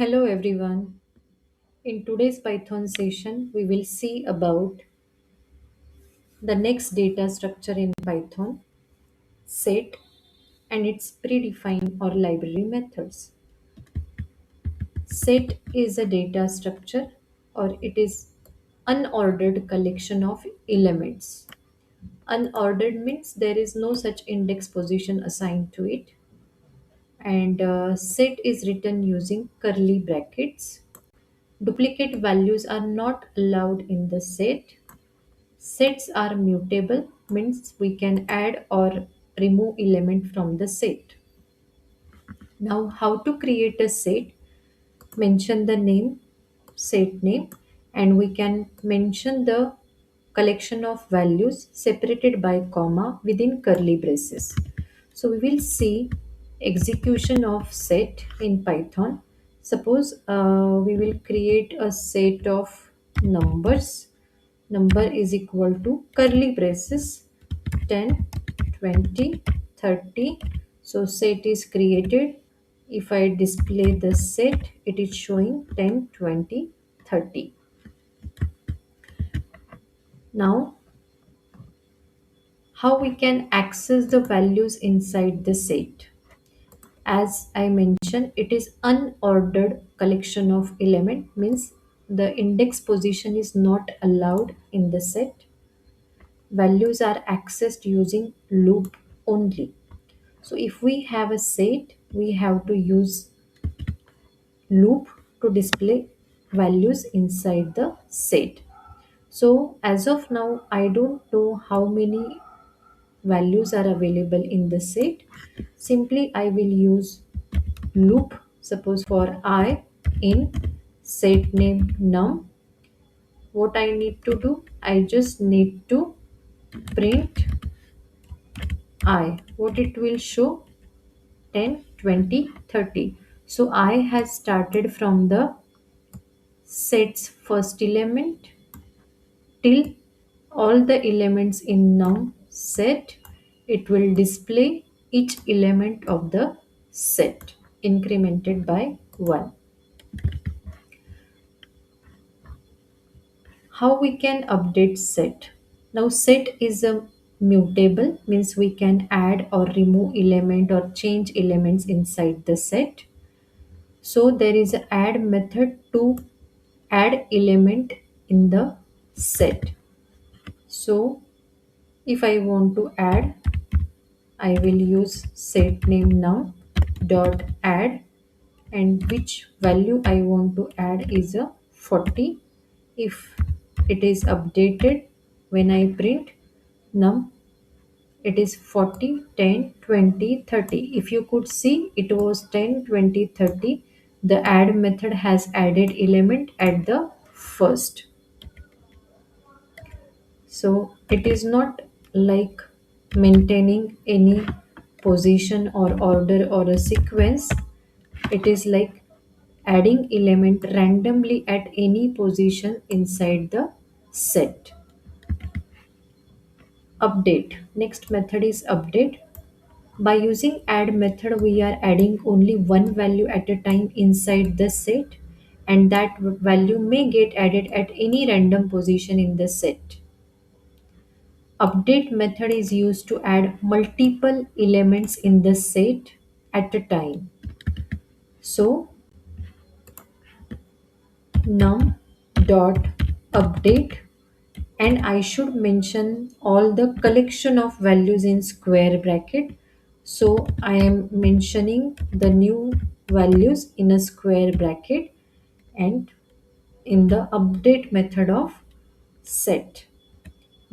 Hello everyone. In today's Python session, we will see about the next data structure in Python, set, and its predefined or library methods. Set is a data structure or it is unordered collection of elements. Unordered means there is no such index position assigned to it, and set is written using curly brackets. Duplicate values are not allowed in the set. Sets are mutable, means we can add or remove element from the set. Now, how to create a set? Mention the name, set name, and we can mention the collection of values separated by comma within curly braces. So we will see execution of set in Python. Suppose we will create a set of numbers. Number is equal to curly braces 10, 20, 30. So set is created. If I display the set, it is showing 10, 20, 30. Now, how we can access the values inside the set? As I mentioned, it is unordered collection of element, means the index position is not allowed in the set. Values are accessed using loop only. So if we have a set, we have to use loop to display values inside the set. So as of now, I don't know how many values are available in the set. Simply I will use loop. Suppose for I in set name num, what I need to do? I just need to print I. What it will show? 10, 20, 30. So I has started from the set's first element till all the elements in num set. It will display each element of the set incremented by 1. How we can update set? Now set is a mutable, means we can add or remove element or change elements inside the set. So there is a add method to add element in the set. So if I want to add, I will use set name num dot add, and which value I want to add is a 40. If it is updated when I print num, it is 40, 10, 20, 30. If you could see, it was 10, 20, 30. The add method has added element at the first. So it is not like maintaining any position or order or a sequence. It is like adding element randomly at any position inside the set. Update. Next method is update. By using add method, we are adding only one value at a time inside the set, and that value may get added at any random position in the set. Update method is used to add multiple elements in the set at a time. So num dot update, and I should mention all the collection of values in square bracket. So I am mentioning the new values in a square bracket and in the update method of set.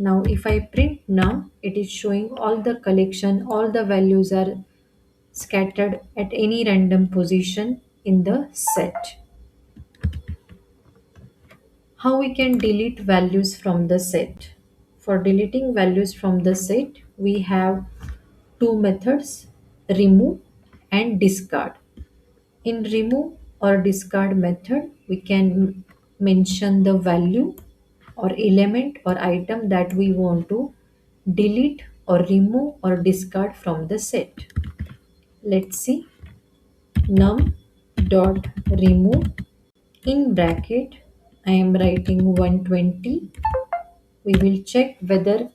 Now if I print num, it is showing all the collection, all the values are scattered at any random position in the set. How we can delete values from the set? For deleting values from the set, we have two methods, remove and discard. In remove or discard method, we can mention the value or element or item that we want to delete or remove or discard from the set. Let's see num dot remove. In bracket, I am writing 120. We will check whether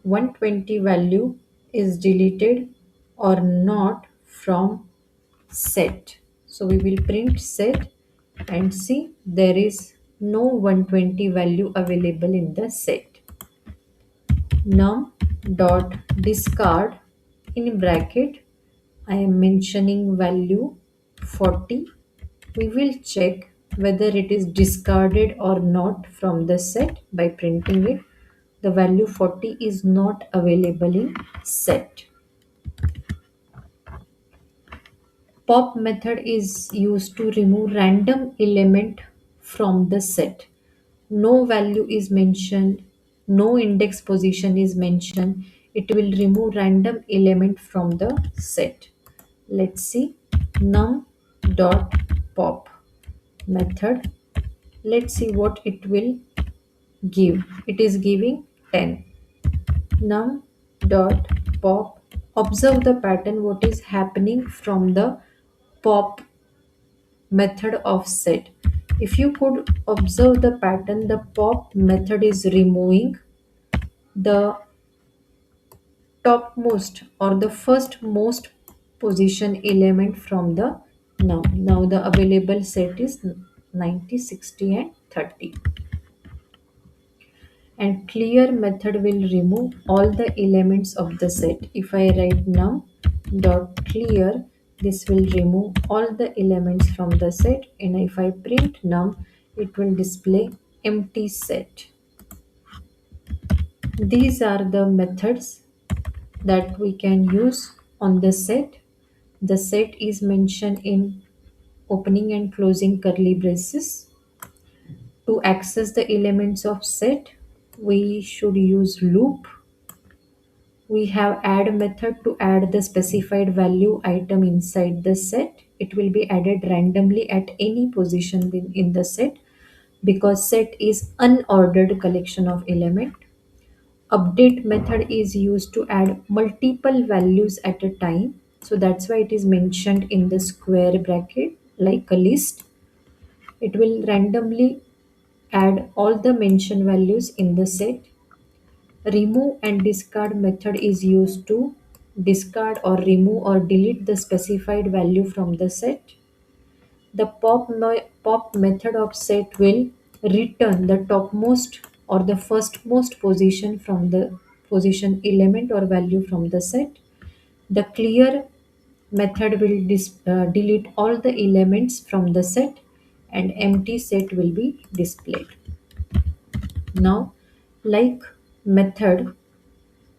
120 value is deleted or not from set. So we will print set and see there is no 120 value available in the set. Num dot discard, in bracket I am mentioning value 40. We will check whether it is discarded or not from the set by printing it. The value 40 is not available in set. Pop method is used to remove random element from the set. No value is mentioned, no index position is mentioned. It will remove random element from the set. Let's see. Num dot pop method. Let's see what it will give. It is giving 10. Num dot pop. Observe the pattern what is happening from the pop method of set. If you could observe the pattern, the pop method is removing the topmost or the first most position element from the num. Now the available set is 90, 60 and 30. And clear method will remove all the elements of the set. If I write num dot clear, this will remove all the elements from the set, and if I print num, it will display empty set. These are the methods that we can use on the set. The set is mentioned in opening and closing curly braces. To access the elements of set, we should use loop. We have add method to add the specified value item inside the set. It will be added randomly at any position in the set, because set is unordered collection of element. Update method is used to add multiple values at a time. So that's why it is mentioned in the square bracket like a list. It will randomly add all the mentioned values in the set. Remove and discard method is used to discard or remove or delete the specified value from the set. The pop method of set will return the topmost or the firstmost position from the position element or value from the set. The clear method will delete all the elements from the set, and empty set will be displayed. Now, like method,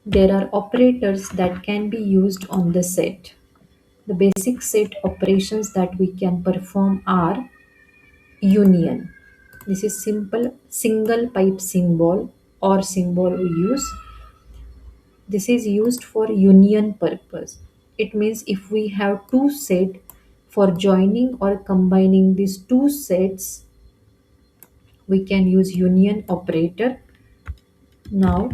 there are operators that can be used on the set. The basic set operations that we can perform are union. This is simple single pipe symbol or symbol we use. This is used for union purpose. It means if we have two sets, for joining or combining these two sets, we can use union operator. Now,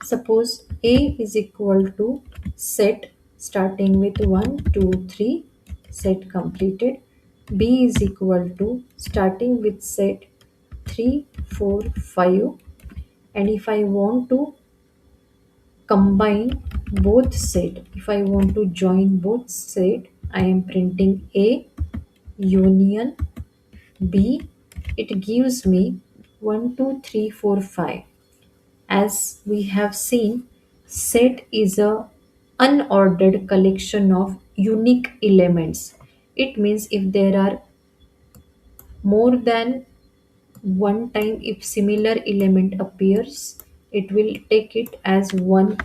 suppose A is equal to set starting with 1, 2, 3, set completed. B is equal to starting with set 3, 4, 5. And if I want to combine both set, if I want to join both set, I am printing A union B. It gives me 1, 2, 3, 4, 5. As we have seen, set is a unordered collection of unique elements. It means if there are more than one time, if similar element appears, it will take it as one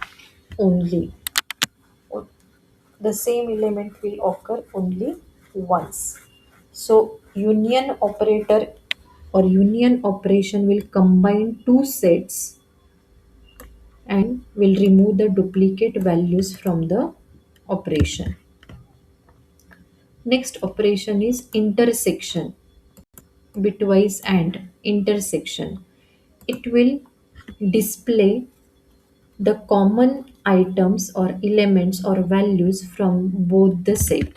only. Or the same element will occur only once. So union operator or union operation will combine two sets and will remove the duplicate values from the operation. Next operation is intersection, bitwise and intersection. It will display the common items or elements or values from both the set.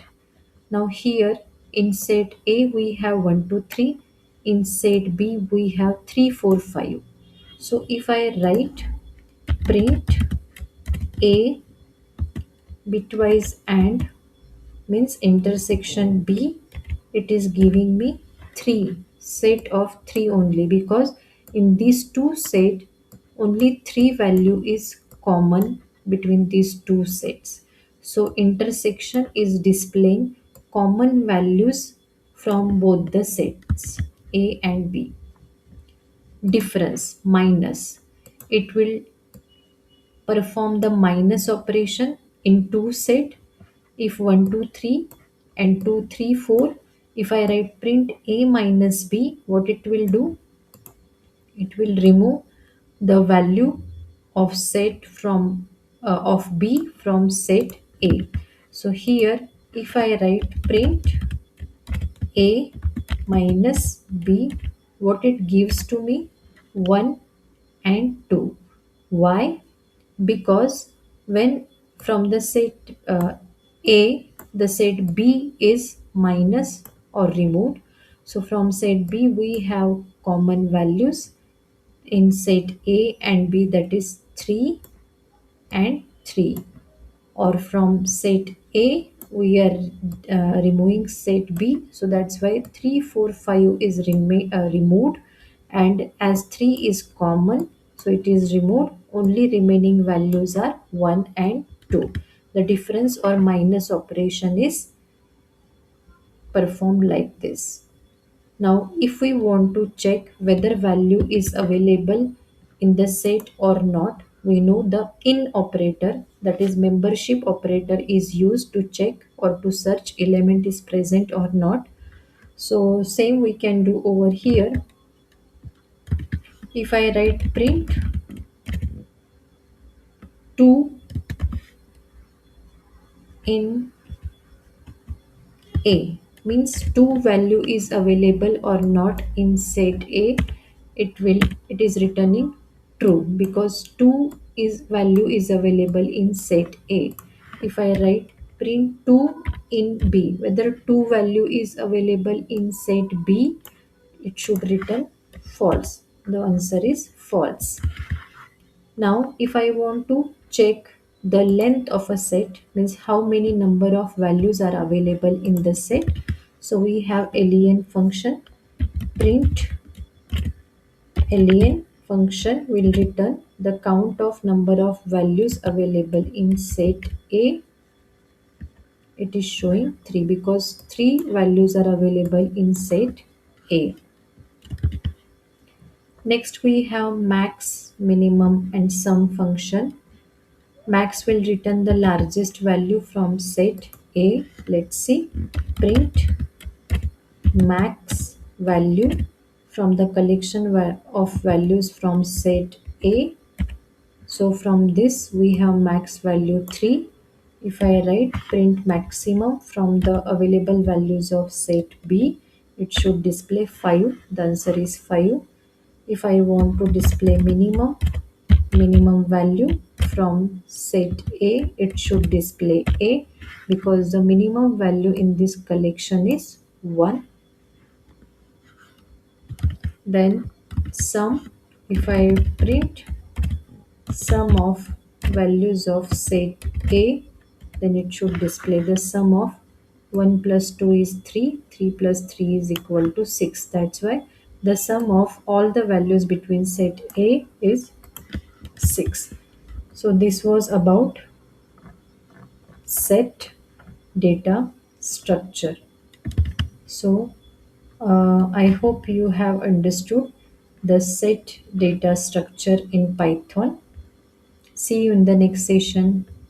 Now here In set A we have 1, 2, 3. In set B we have 3, 4, 5. So if I write print A bitwise and means intersection B, it is giving me 3, set of 3 only, because in these two set only 3 value is common between these two sets. So intersection is displaying common values from both the sets A and B. Difference minus, it will perform the minus operation in two set. If 1, 2, 3 and 2, 3, 4, if I write print A minus B, what it will do? It will remove the value of set from of B from set A. So here if I write print A minus B, what it gives to me? 1 and 2. Why? Because when from the set A, the set B is minus or removed. So from set B we have common values in set A and B, that is 3 and 3. Or from set A we are removing set B, so that's why 3, 4, 5 is removed, and as 3 is common, so it is removed. Only remaining values are 1 and 2. The difference or minus operation is performed like this. Now, if we want to check whether value is available in the set or not, we know the in operator, that is membership operator, is used to check or to search element is present or not. So same we can do over here. If I write print 2 in A, means 2 value is available or not in set A, it is returning true, because 2 is value is available in set A. If I write print 2 in B, whether 2 value is available in set B, it should return false. The answer is false. Now, if I want to check the length of a set, means how many number of values are available in the set. So we have len function. Print len function will return the count of number of values available in set A. It is showing 3 because 3 values are available in set A. Next we have max, minimum and sum function. Max will return the largest value from set A. Let's see. Print max value from the collection of values from set A. So from this we have max value 3. If I write print maximum from the available values of set B, it should display 5. The answer is 5. If I want to display minimum value from set A, it should display A, because the minimum value in this collection is 1. Then sum, if I print sum of values of set A, then it should display the sum of 1 plus 2 is 3, 3 plus 3 is equal to 6. That's why the sum of all the values between set A is 6. So this was about set data structure. So I hope you have understood the set data structure in Python. See you in the next session.